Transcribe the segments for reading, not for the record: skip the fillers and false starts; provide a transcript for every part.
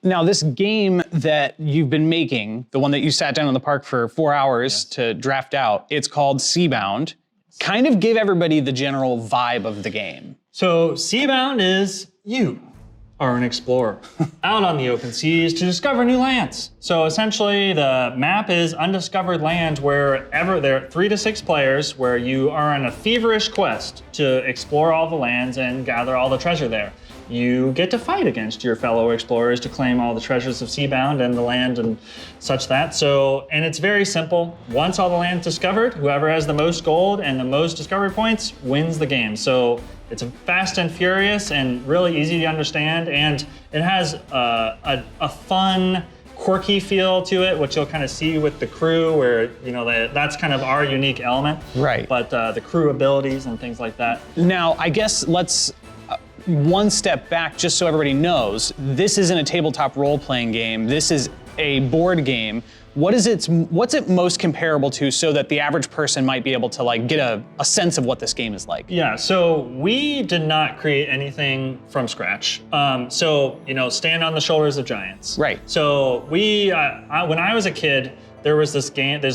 Now, this game that you've been making, the one that you sat down in the park for 4 hours to draft out, it's called Seabound. Kind of give everybody the general vibe of the game. So Seabound is you are an explorer out on the open seas to discover new lands. So essentially the map is undiscovered land wherever there are 3 to 6 players where you are on a feverish quest to explore all the lands and gather all the treasure there. You get to fight against your fellow explorers to claim all the treasures of Seabound and the land and such that. So, and it's very simple. Once all the land's discovered, whoever has the most gold and the most discovery points wins the game. So it's fast and furious and really easy to understand. And it has a fun, quirky feel to it, which you'll kind of see with the crew where, you know, that's kind of our unique element. Right. But the crew abilities and things like that. Now, I guess let's one step back just so everybody knows. This isn't a tabletop role-playing game. This is a board game. What's it most comparable to so that the average person might be able to like get a sense of what this game is like? Yeah, so we did not create anything from scratch. So, you know, stand on the shoulders of giants. Right. So we, when I was a kid, there was this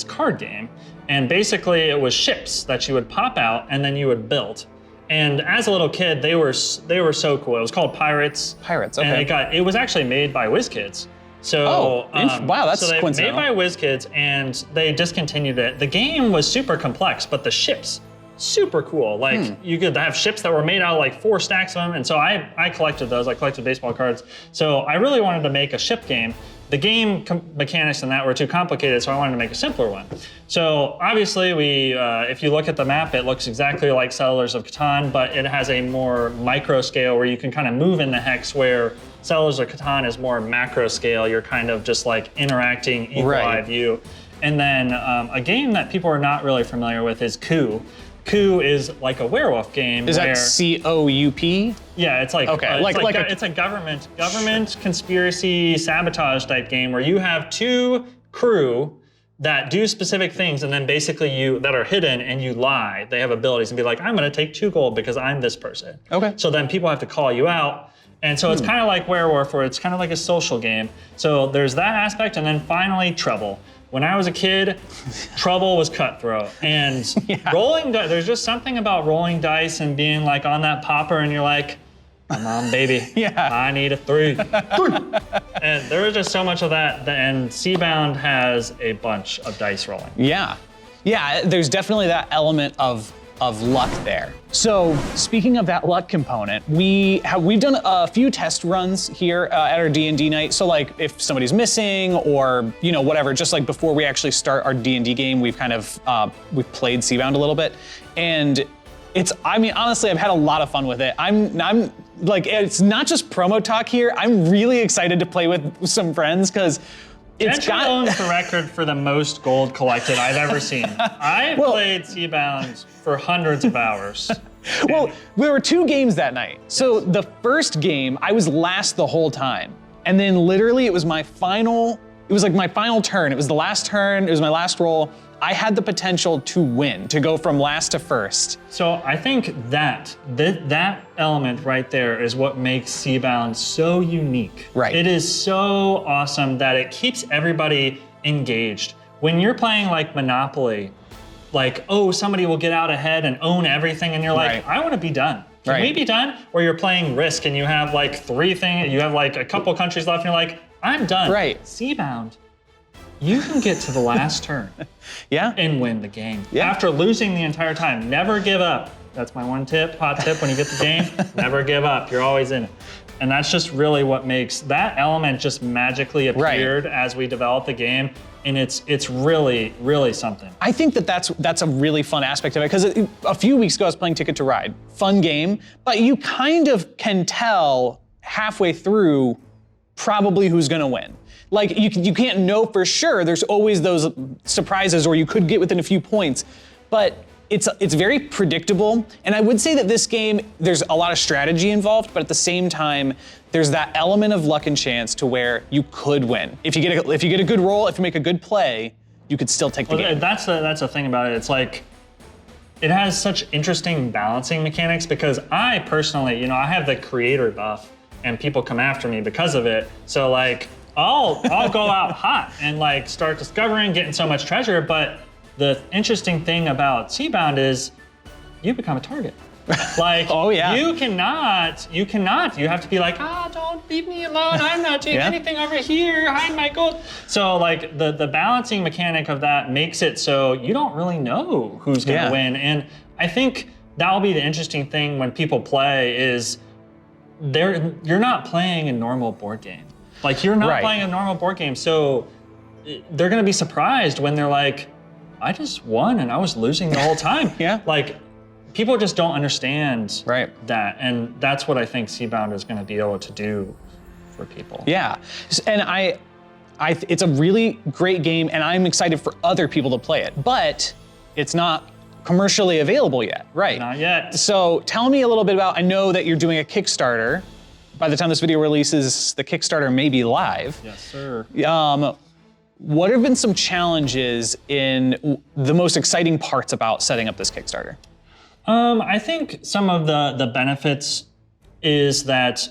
card game, and basically it was ships that you would pop out and then you would build. And as a little kid, they were so cool. It was called Pirates. Pirates, okay. And it was actually made by WizKids. So, wow, that's coincidental. Made by WizKids, and they discontinued it. The game was super complex, but the ships, super cool. Like you could have ships that were made out of like 4 stacks of them. And so I collected those. I collected baseball cards. So I really wanted to make a ship game. The game mechanics in that were too complicated, so I wanted to make a simpler one. So obviously if you look at the map, it looks exactly like Settlers of Catan, but it has a more micro scale where you can kind of move in the hex, where Settlers of Catan is more macro scale. You're kind of just like interacting equal eye view. And then a game that people are not really familiar with is Coup. Coup is like a werewolf game. Is that C-O-U-P? Yeah, it's like okay, it's a government conspiracy sabotage type game where you have 2 crew that do specific things, and then basically that are hidden, and you lie. They have abilities and be like, I'm gonna take 2 gold because I'm this person. Okay. So then people have to call you out. And so it's kind of like Werewolf, where it's kind of like a social game. So there's that aspect, and then finally Trouble. When I was a kid, Trouble was cutthroat. And rolling dice, there's just something about rolling dice and being like on that popper, and you're like, come on, baby. I need a 3. And there was just so much of that. And Seabound has a bunch of dice rolling. Yeah, there's definitely that element of luck there. So speaking of that luck component, we've done a few test runs here at our D&D night. So like if somebody's missing or whatever, just like before we actually start our D&D game, we've kind of we've played Seabound a little bit, and honestly, I've had a lot of fun with it. I'm like, it's not just promo talk here. I'm really excited to play with some friends because Gentry owns the record for the most gold collected I've ever seen. I played Seabound for hundreds of hours. Well, there were 2 games that night. So the first game, I was last the whole time. And then literally it was my final turn. It was the last turn, it was my last roll. I had the potential to win, to go from last to first. So I think that element right there is what makes Seabound so unique. Right. It is so awesome that it keeps everybody engaged. When you're playing like Monopoly, like, oh, somebody will get out ahead and own everything, and you're like, I want to be done. Can we be done? Or you're playing Risk and you have like 3 things, you have like a couple countries left, and you're like, I'm done. Right. Seabound, you can get to the last turn and win the game. After losing the entire time. Never give up. That's my hot tip when you get the game. Never give up, you're always in it. And that's just really what makes that element just magically appeared as we developed the game. And it's really, really something. I think that's a really fun aspect of it, because a few weeks ago I was playing Ticket to Ride. Fun game, but you kind of can tell halfway through probably who's gonna win. Like you can't know for sure. There's always those surprises, or you could get within a few points, but it's very predictable. And I would say that this game, there's a lot of strategy involved, but at the same time, there's that element of luck and chance to where you could win. If you get a good roll, if you make a good play, you could still take the game. That's the thing about it. It's like, it has such interesting balancing mechanics, because I personally, I have the creator buff. and people come after me because of it. So like, I'll go out hot and like start discovering, getting so much treasure. But the interesting thing about Seabound is you become a target. Like, oh yeah, you cannot, you have to be like, don't leave me alone. I'm not doing anything over here, hide my gold. So like the balancing mechanic of that makes it so you don't really know who's gonna win. And I think that'll be the interesting thing when people play is you're not playing a normal board game. Like you're not playing a normal board game. So they're gonna be surprised when they're like, I just won and I was losing the whole time. Like, people just don't understand that, and that's what I think Seabound is going to be able to do for people. Yeah, and it's a really great game, and I'm excited for other people to play it, but it's not commercially available yet, right? Not yet. So tell me a little bit about, I know that you're doing a Kickstarter. By the time this video releases, the Kickstarter may be live. Yes, sir. What have been some challenges in the most exciting parts about setting up this Kickstarter? I think some of the benefits is that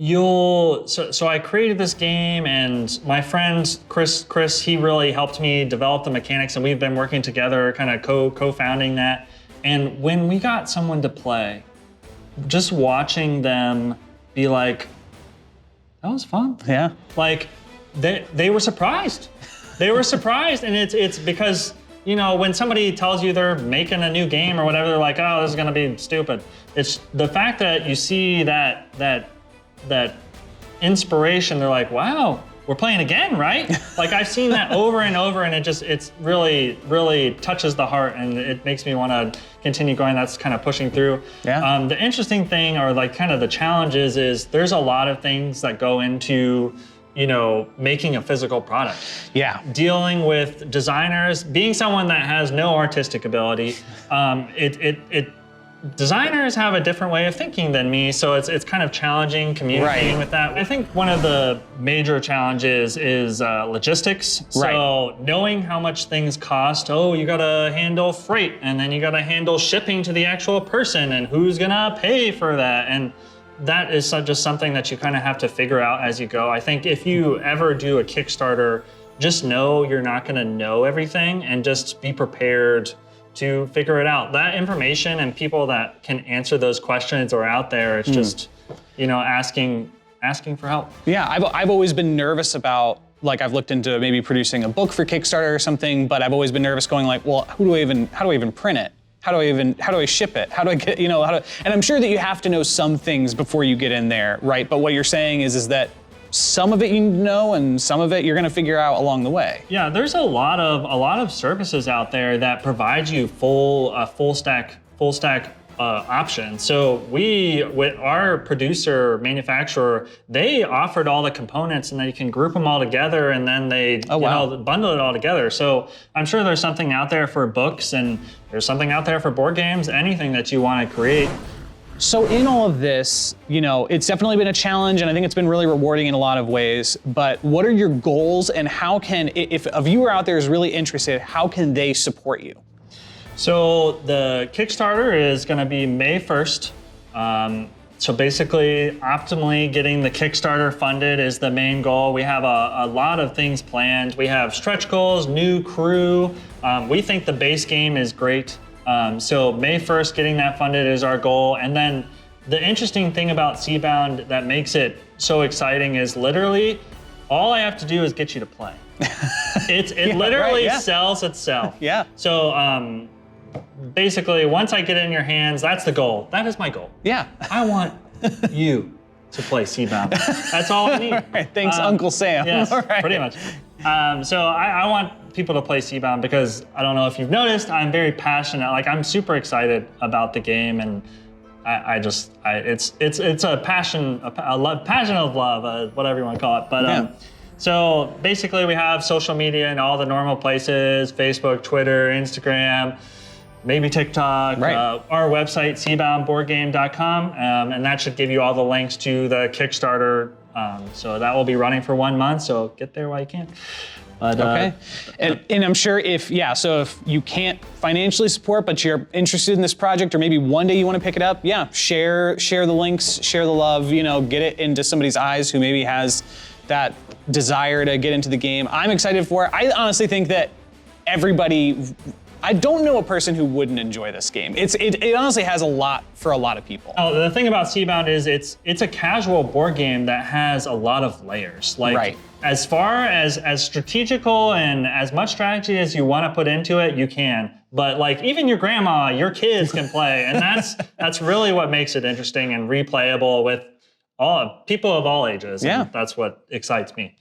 so I created this game, and my friend Chris, he really helped me develop the mechanics, and we've been working together, kind of co-founding that. And when we got someone to play, just watching them be like, that was fun. Yeah. Like they were surprised. They were surprised, and it's because, you know, when somebody tells you they're making a new game or whatever, they're like, oh, this is gonna be stupid. It's the fact that you see that inspiration, they're like, wow, we're playing again, right? Like I've seen that over and over, and it's really, really touches the heart, and it makes me wanna continue going. That's kind of pushing through. Yeah. The interesting thing, or like kind of the challenges, is there's a lot of things that go into, you know, making a physical product. Yeah. Dealing with designers, being someone that has no artistic ability, designers have a different way of thinking than me, so it's kind of challenging communicating with that. I think one of the major challenges is logistics. So knowing how much things cost, you gotta handle freight, and then you gotta handle shipping to the actual person, and who's gonna pay for that. And that is just something that you kind of have to figure out as you go. I think if you ever do a Kickstarter, just know you're not gonna know everything, and just be prepared to figure it out. That information and people that can answer those questions are out there. It's just, you know, asking for help. Yeah, I've always been nervous about, like, I've looked into maybe producing a book for Kickstarter or something, but I've always been nervous going like, well, how do I even print it? How do I ship it? How do I get, you know, and I'm sure that you have to know some things before you get in there, right? But what you're saying is that some of it you know, and some of it you're gonna figure out along the way. Yeah, there's a lot of services out there that provide you full stack option. So with our producer manufacturer, they offered all the components, and then you can group them all together, and then they bundle it all together. So I'm sure there's something out there for books, and there's something out there for board games, anything that you want to create. So in all of this, you know, it's definitely been a challenge, and I think it's been really rewarding in a lot of ways, but what are your goals, and how can, if a viewer out there is really interested, how can they support you? So the Kickstarter is going to be May 1st. So basically, optimally getting the Kickstarter funded is the main goal. We have a lot of things planned. We have stretch goals, new crew. We think the base game is great. So May 1st, getting that funded is our goal. And then the interesting thing about Seabound that makes it so exciting is literally all I have to do is get you to play. It literally sells itself. Yeah. So basically, once I get it in your hands, that's the goal. That is my goal. Yeah. I want you to play Seabound. That's all I need. All right, thanks, Uncle Sam. Yes, all right. pretty much. So I want people to play Seabound because I don't know if you've noticed, I'm very passionate. Like, I'm super excited about the game, and it's a passion, passion of love, whatever you want to call it. But so basically, we have social media in all the normal places: Facebook, Twitter, Instagram, maybe TikTok, our website, seaboundboardgame.com, and that should give you all the links to the Kickstarter. So that will be running for 1 month, so get there while you can. But, Okay. And I'm sure so if you can't financially support, but you're interested in this project, or maybe one day you want to pick it up, share the links, share the love, get it into somebody's eyes who maybe has that desire to get into the game. I'm excited for it. I honestly think that I don't know a person who wouldn't enjoy this game. It honestly has a lot for a lot of people. Oh, the thing about Seabound is it's a casual board game that has a lot of layers. Like, as far as strategical and as much strategy as you want to put into it, you can. But like even your grandma, your kids can play, and that's really what makes it interesting and replayable with all people of all ages. Yeah, and that's what excites me.